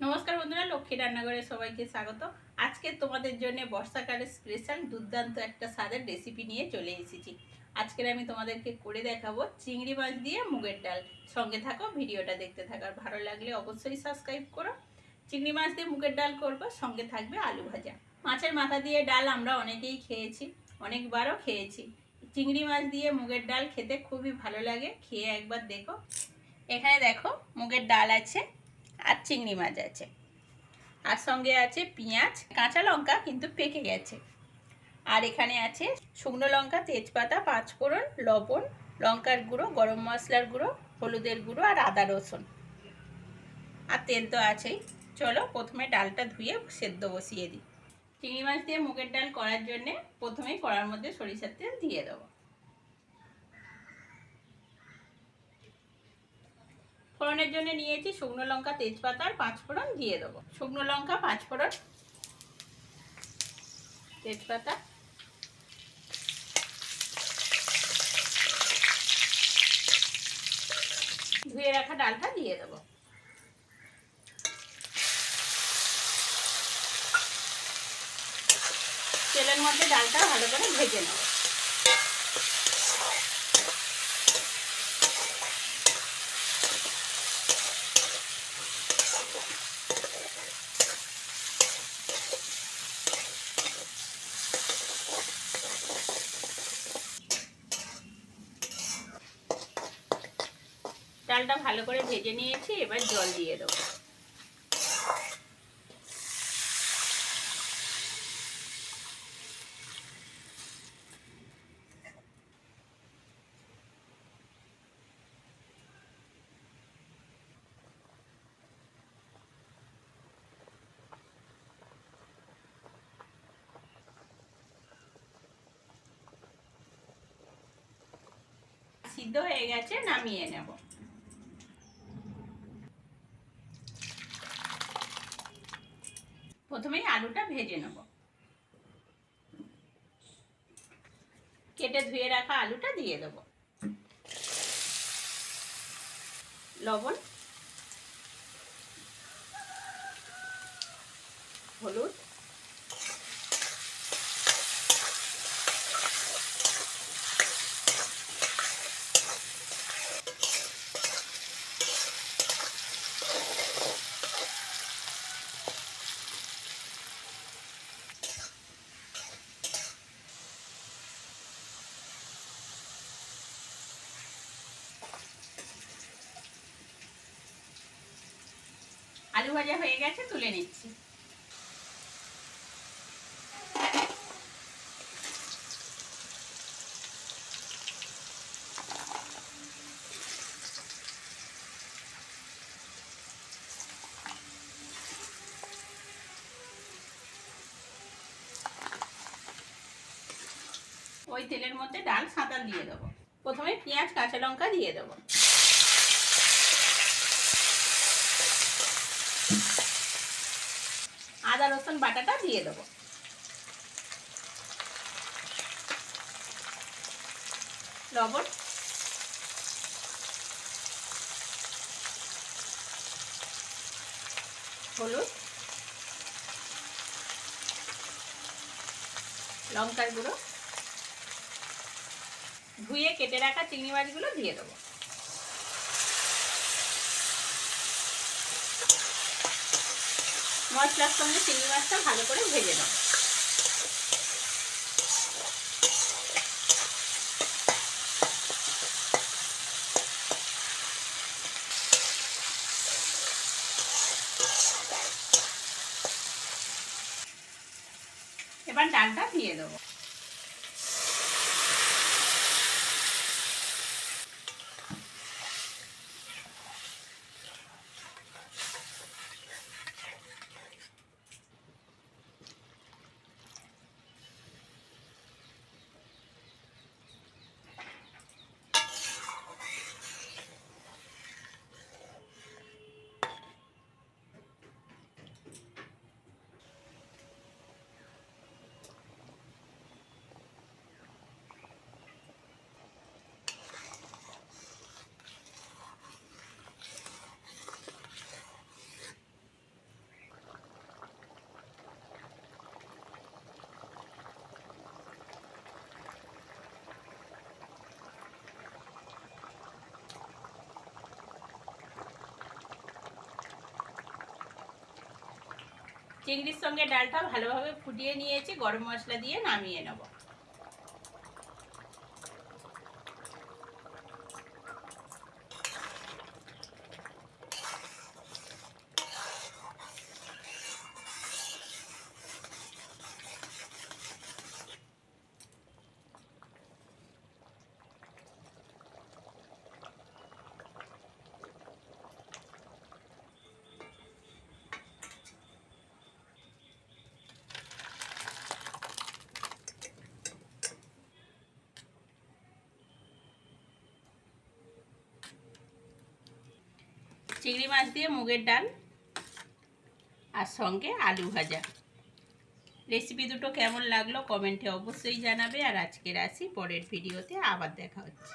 নমস্কার বন্ধুরা, লক্ষ্মী রান্নাঘরে সবাইকে স্বাগত। আজকে তোমাদের জন্য বর্ষাকালের স্পেশাল দুর্দান্ত একটা স্বাদের রেসিপি নিয়ে চলে এসেছি। আজকের আমি তোমাদেরকে করে দেখাবো চিংড়ি মাছ দিয়ে মুগের ডাল। সঙ্গে থাকো, ভিডিওটা দেখতে থাকো। আর ভালো লাগলে অবশ্যই সাবস্ক্রাইব করো। চিংড়ি মাছ দিয়ে মুগের ডাল করবো, সঙ্গে থাকবে আলু ভাজা। মাছের মাথা দিয়ে ডাল আমরা অনেকেই খেয়েছি, অনেকবারও খেয়েছি। চিংড়ি মাছ দিয়ে মুগের ডাল খেতে খুবই ভালো লাগে, খেয়ে একবার দেখো। এখানে দেখো মুগের ডাল আছে আর চিংড়ি মাছ আছে, আর সঙ্গে আছে পেঁয়াজ, কাঁচা লঙ্কা কিন্তু পেকে গেছে। আর এখানে আছে শুকনো লঙ্কা, তেজপাতা, পাঁচফোড়ন, লবণ, লঙ্কার গুঁড়ো, গরম মশলার গুঁড়ো, হলুদের গুঁড়ো আর আদা রসুন, আর তেল তো আছেই। চলো প্রথমে ডালটা ধুয়ে সেদ্ধ বসিয়ে দিই। চিংড়ি মাছ দিয়ে মুগের ডাল করার জন্যে প্রথমেই কড়ার মধ্যে সরিষার তেল দিয়ে দেবো। ফোড়নের জন্য নিয়েছি শুকনো লঙ্কা, তেজপাতা আর পাঁচফোড়ন দিয়ে দেবো। শুকনো লঙ্কা, পাঁচফোড়ন, তেজপাতা, ধুয়ে রাখা ডালটা দিয়ে দেবো। তেলের মধ্যে ডালটা ভালো করে ভেজে নেব। ডালটা ভালো করে ভেজে নিয়েছি, এবার জল দিয়ে দেবো। সিদ্ধ হয়ে গেছে, নামিয়ে নেব। প্রথমেই আলুটা ভেজে নেব। কেটে ধুয়ে রাখা আলুটা দিয়ে দেব। লবণ, হলুদ, আলু ভাজা হয়ে গেছে, তুলে নিচ্ছি। ওই তেলের মধ্যে ডাল সাঁতাল দিয়ে দেবো। প্রথমে পেঁয়াজ, কাঁচা লঙ্কা দিয়ে দেবো। আদা রসুন বাটাটা দিয়ে দেবো। লবণ, হলুদ, লঙ্কার গুঁড়ো, ধুয়ে কেটে রাখা চিংড়ি মাছগুলো দিয়ে দেবো। মশলার সঙ্গে চিংড়ি মাছটা ভালো করে ভেজে নেব। এবার ডালটা দিয়ে দেবো। চিংড়ির সঙ্গে ডালটা ভালোভাবে ফুটিয়ে নিয়েছি, গরম মশলা দিয়ে নামিয়ে নেব। চিংড়ি মাছ দিয়ে মুগের ডাল আর সঙ্গে আলু ভাজা। রেসিপি দুটো কেমন লাগলো কমেন্টে অবশ্যই জানাবে। আর আজকের আসি, পরের ভিডিওতে আবার দেখা হচ্ছে।